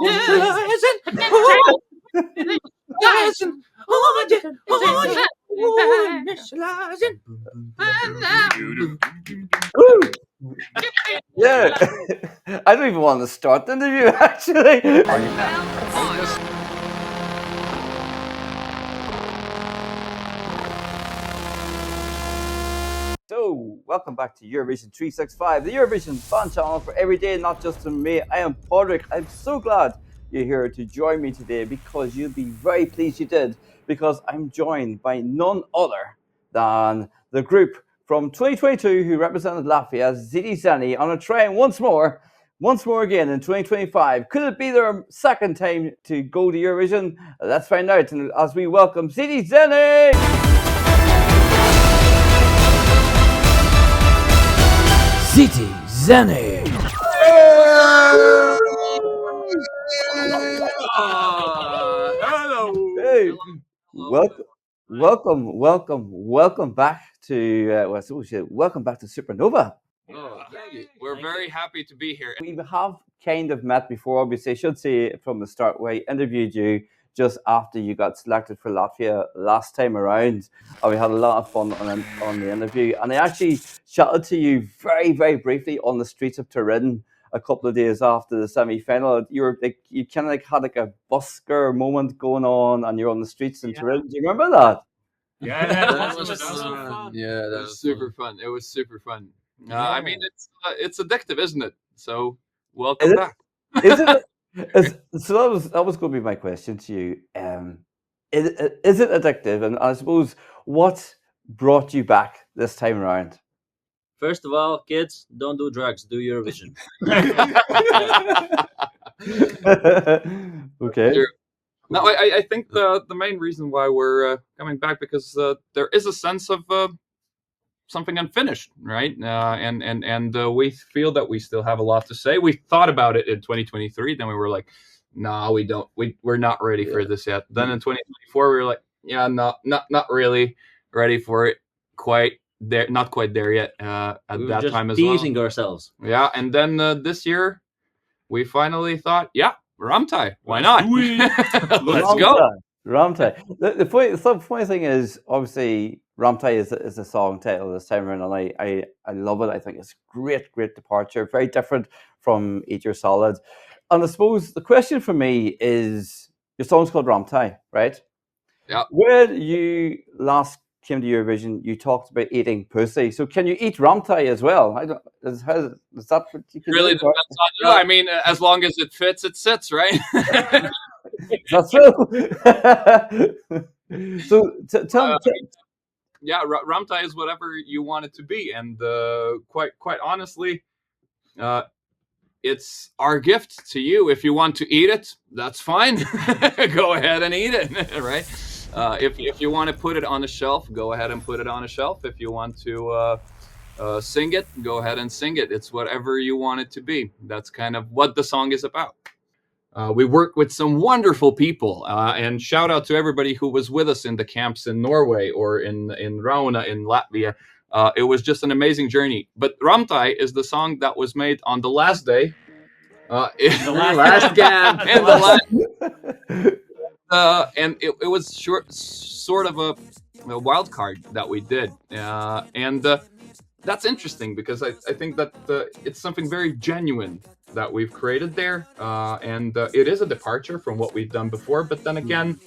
Yeah, I don't even want to start the interview actually. So, welcome back to Eurovision 365, the Eurovision fan channel for every day, not just for me. I am Podrick. I'm so glad you're here to join me today because you'll be very pleased you did, because I'm joined by none other than the group from 2022 who represented Latvia, Citi Zēni, on a train once more again in 2025. Could it be their second time to go to Eurovision? Let's find out as we welcome Citi Zēni! Citi Zēni. Hello. Hey, welcome back to welcome back to Supernova. Oh, thank you. We're very happy to be here. We have kind of met before, obviously. I should say from the start, where I interviewed you just after you got selected for Latvia last time around. We had a lot of fun on the interview. And I actually chatted to you very, very briefly on the streets of Turin a couple of days after the semi-final. You kind of had like a busker moment going on, and you're on the streets in Turin. Do you remember that? Yeah, that was fun. Yeah, that was super fun. It was super fun. I mean, it's addictive, isn't it? So welcome back. Is it? So that was going to be my question to you. Is it addictive? And I suppose what brought you back this time around? First of all, kids, don't do drugs. Do Eurovision. Okay. Sure. No, I think the main reason why we're coming back, because there is a sense of something unfinished, right? And we feel that we still have a lot to say. We thought about it in 2023, then we were like, nah, we don't. We're not ready for this yet. Then in 2024, we were like, yeah, not really ready for it quite. Not quite there yet at that time as well. Teasing ourselves. Yeah, and then this year we finally thought, yeah, Ramtai, why not? Let's go. Ramtai. The funny thing is, obviously, Ramtai is a song title this time around, and I love it. I think it's great departure, very different from Eat Your Salad. And I suppose the question for me is, your song's called Ramtai, right? Yeah. When you last came to Eurovision, you talked about eating pussy. So can you eat Ramtai as well? Is that what you can really do? Depends on you. I mean, as long as it fits, it sits, right? That's true. So tell me. Yeah, Ramtai is whatever you want it to be, and quite honestly, it's our gift to you. If you want to eat it, that's fine. Go ahead and eat it, right? If you want to put it on a shelf, go ahead and put it on a shelf. If you want to sing it, go ahead and sing it. It's whatever you want it to be. That's kind of what the song is about. We worked with some wonderful people, and shout out to everybody who was with us in the camps in Norway or in Rauna in Latvia. It was just an amazing journey. But Ramtai is the song that was made on the last day. The last camp. And the last... and it was sort of a wild card that we did. And that's interesting, because I think that it's something very genuine that we've created there. And it is a departure from what we've done before. But then again,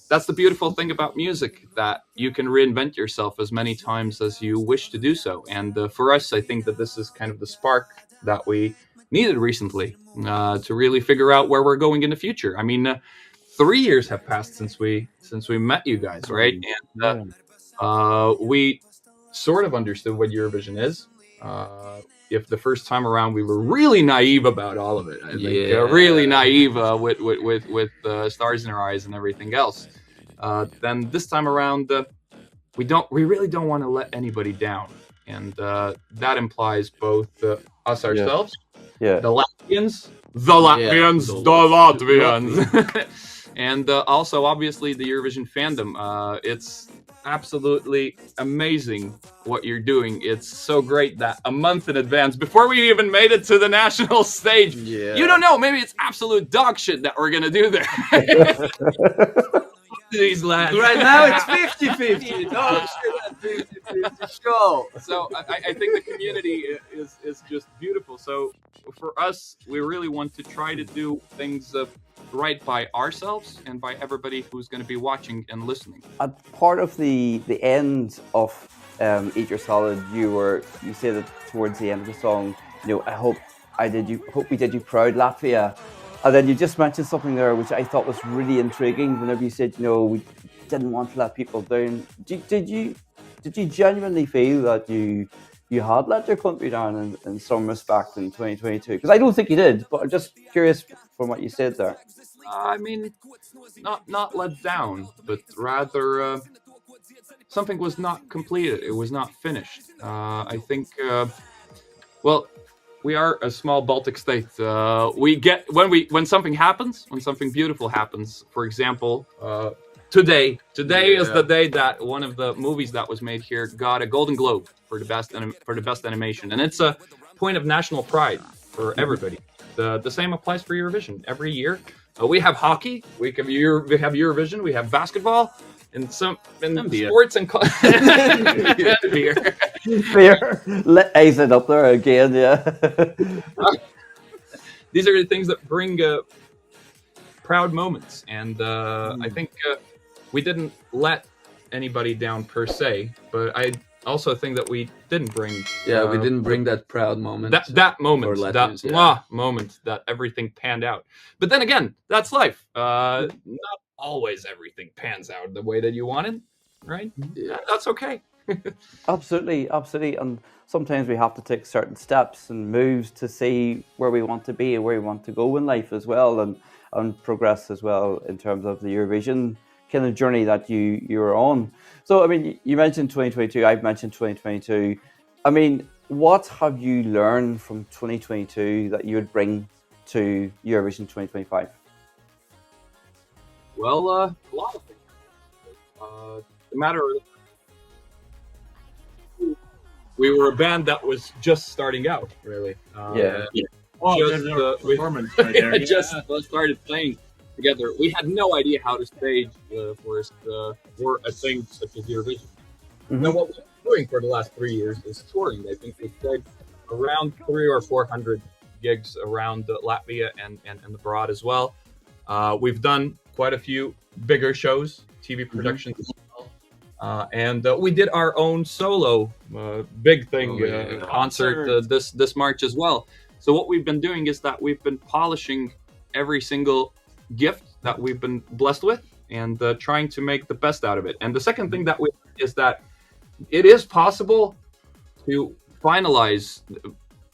that's the beautiful thing about music, that you can reinvent yourself as many times as you wish to do so. And for us, I think that this is kind of the spark that we needed recently to really figure out where we're going in the future. I mean, 3 years have passed since we met you guys, right? And we sort of understood what Eurovision is. If the first time around we were really naive about all of it, I think really naive with stars in our eyes and everything else, then this time around we really don't want to let anybody down, and that implies both us ourselves, the Latvians, and also obviously the Eurovision fandom. It's absolutely amazing what you're doing. It's so great that a month in advance, before we even made it to the national stage, you don't know, maybe it's absolute dog shit that we're gonna do there. These lads. Right now it's 50-50. Oh shit, 50-50 show. So I think the community is just beautiful. So for us, we really want to try to do things right by ourselves and by everybody who's going to be watching and listening. At part of the end of Eat Your Salad, you said that towards the end of the song, I hope we did you proud, Latvia. And then you just mentioned something there which I thought was really intriguing. Whenever you said, we didn't want to let people down. Did you genuinely feel that you had let your country down in some respect in 2022? Because I don't think you did, but I'm just curious from what you said there. I mean, not let down, but rather something was not completed. It was not finished. I think, we are a small Baltic state. We get when something happens, when something beautiful happens. For example, today is the day that one of the movies that was made here got a Golden Globe for the best animation, and it's a point of national pride for everybody. The same applies for Eurovision. Every year, we have hockey, we have Eurovision, we have basketball, and sports and beer. Fair. Ace it up there again, yeah. These are the things that bring proud moments, and I think we didn't let anybody down per se, but I also think that we didn't bring. We didn't bring that proud moment. That moment, Latvians, that moment that everything panned out. But then again, that's life. Not always everything pans out the way that you wanted, right? Yeah. That's okay. Absolutely. And sometimes we have to take certain steps and moves to see where we want to be and where we want to go in life as well, and progress as well in terms of the Eurovision kind of journey that you were on. So, I mean, you mentioned 2022, I've mentioned 2022. I mean, what have you learned from 2022 that you would bring to Eurovision 2025? Well, a lot of things. The matter of we were a band that was just starting out, really. Performance right there. Just started playing together. We had no idea how to stage for a thing such as Eurovision. Mm-hmm. Now, what we've been doing for the last 3 years is touring. I think we've played around 300 or 400 gigs around Latvia and abroad as well. We've done quite a few bigger shows, TV productions as well. And we did our own solo big thing concert this March as well. So what we've been doing is that we've been polishing every single gift that we've been blessed with and trying to make the best out of it. And the second thing that is that it is possible to finalize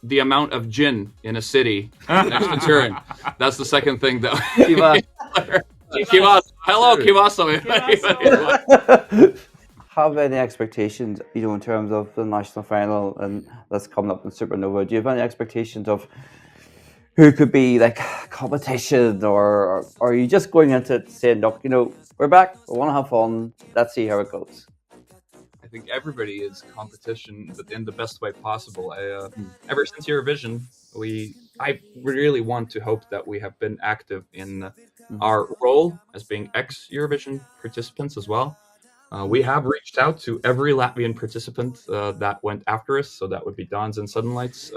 the amount of gin in a city next to Turin. That's the second thing that Hello, Kivaso. Have any expectations, in terms of the national final and that's coming up in Supernova? Do you have any expectations of who could be like competition, or are you just going into it saying, look, we're back, we want to have fun, let's see how it goes? I think everybody is competition, but in the best way possible. Ever since Eurovision, I really want to hope that we have been active in our role as being ex-Eurovision participants as well. We have reached out to every Latvian participant that went after us, so that would be Dons and Sudden Lights.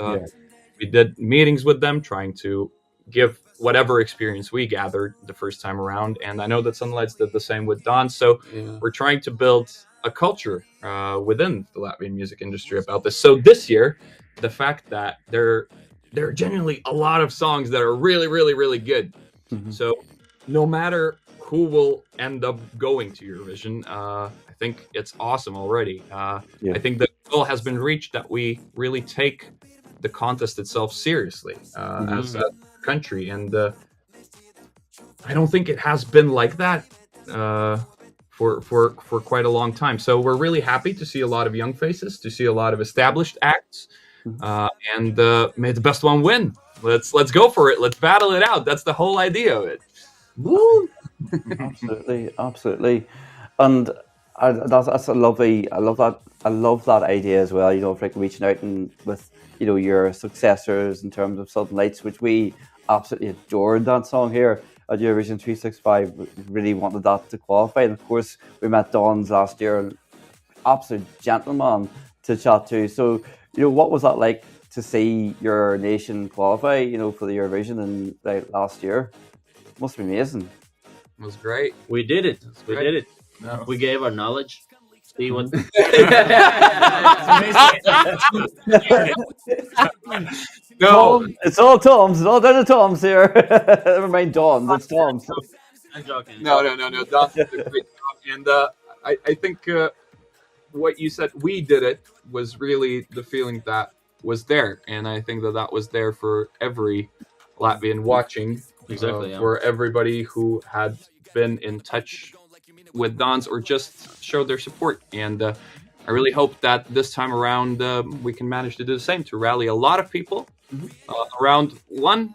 We did meetings with them, trying to give whatever experience we gathered the first time around, and I know that Sudden Lights did the same with Dons. So we're trying to build a culture within the Latvian music industry about this. So this year, the fact that there are genuinely a lot of songs that are really, really, really good. Mm-hmm. So no matter who will end up going to Eurovision, I think it's awesome already. I think the goal has been reached that we really take the contest itself seriously as a country, and I don't think it has been like that for quite a long time. So we're really happy to see a lot of young faces, to see a lot of established acts, and may the best one win. Let's go for it. Let's battle it out. That's the whole idea of it. Woo! Absolutely. And That's a lovely. I love that. I love that idea as well. Of like reaching out and with your successors in terms of Southern Lights, which we absolutely adored that song here at Eurovision 365. We really wanted that to qualify, and of course we met Dons last year, absolute gentleman to chat to. So what was that like to see your nation qualify? For the Eurovision in last year, must be amazing. It was great. We did it. We great. did it. No. We gave our knowledge. See what? No, It's all Toms. It's all down to Toms here. Never mind Dons. It's Toms. I'm joking. no. Don did a great job, and I think what you said, we did it, was really the feeling that was there, and I think that was there for every Latvian watching. Exactly, yeah. For everybody who had been in touch with Dons or just showed their support. And I really hope that this time around we can manage to do the same, to rally a lot of people around one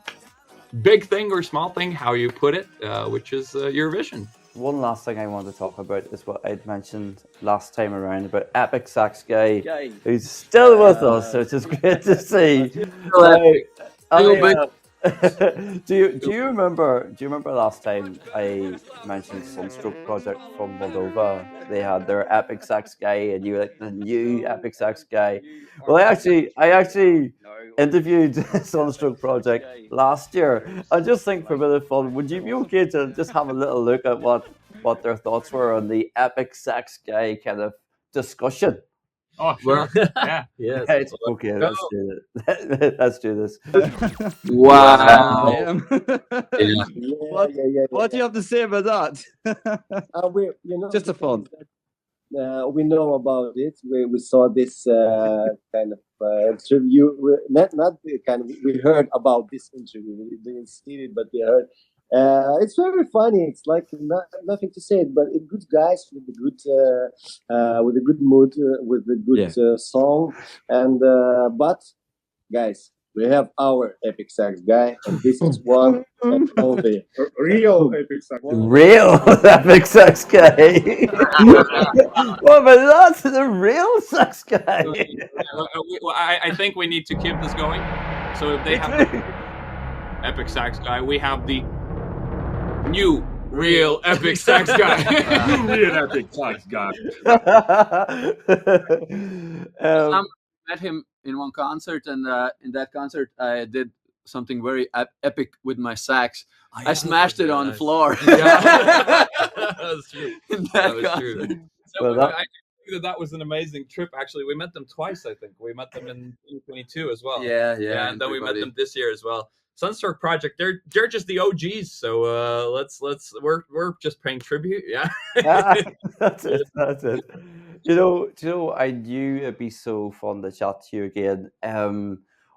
big thing or small thing, how you put it, which is Eurovision. One last thing I want to talk about is what I'd mentioned last time around about Epic Sax Guy, who's still with us, which is great to see. Do you remember last time I mentioned Sunstroke Project from Moldova? They had their Epic Sax Guy, and you were like the new Epic Sax Guy. Well, I actually interviewed Sunstroke Project last year. I just think for a bit of fun, would you be okay to just have a little look at what their thoughts were on the Epic Sax Guy kind of discussion? Oh, sure. Yeah. Yes. It's okay, let's do it. Let's do this. Wow. What do you have to say about that? Just a fun. We know about it. We saw this kind of interview. Not the kind of, we heard about this interview. We didn't see it, but we heard. It's very funny. It's like nothing to say, but it's good guys with a good mood, with a good song, and but guys, we have our Epic Sax Guy, and this is one and only real Epic Sax. Real Epic Sax Guy. Well, but that's the real Sax Guy. I think we need to keep this going. So if they have the Epic Sax Guy, we have the new real Epic Sax Guy. Real Epic Sax Guy. I met him in one concert, and in that concert I did something very epic with my sax. I smashed it on the floor. Yeah. That's true. That was true. So Well, I think that was an amazing trip. Actually, we met them twice. I think we met them in 2022 as well. Yeah, and then we met them this year as well. Sunstroke Project, they're just the OGs. So we're just paying tribute. Yeah. That's it. I knew it'd be so fun to chat to you again.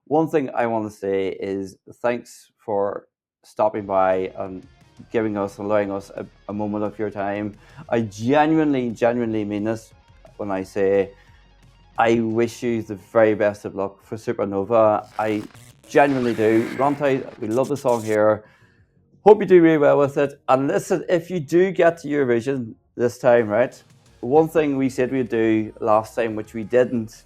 One thing I want to say is thanks for stopping by and allowing us a moment of your time. I genuinely mean this when I say I wish you the very best of luck for Supernova. I genuinely do. Ramtai, we love the song here. Hope you do really well with it. And listen, if you do get to Eurovision this time, right? One thing we said we'd do last time, which we didn't,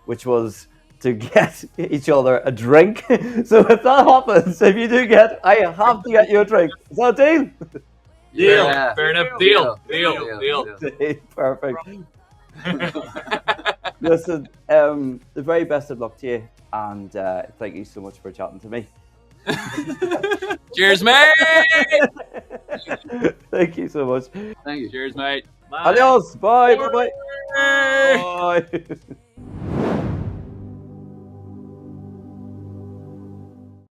which was to get each other a drink. So if that happens, if you do I have to get you a drink. Is that a deal? Deal. Yeah. Fair enough. Deal. Perfect. Listen, the very best of luck to you, and thank you so much for chatting to me. Cheers, mate. Thank you so much. Thank you. Cheers, mate. Bye. Adios. Bye. Bye. Bye. Bye.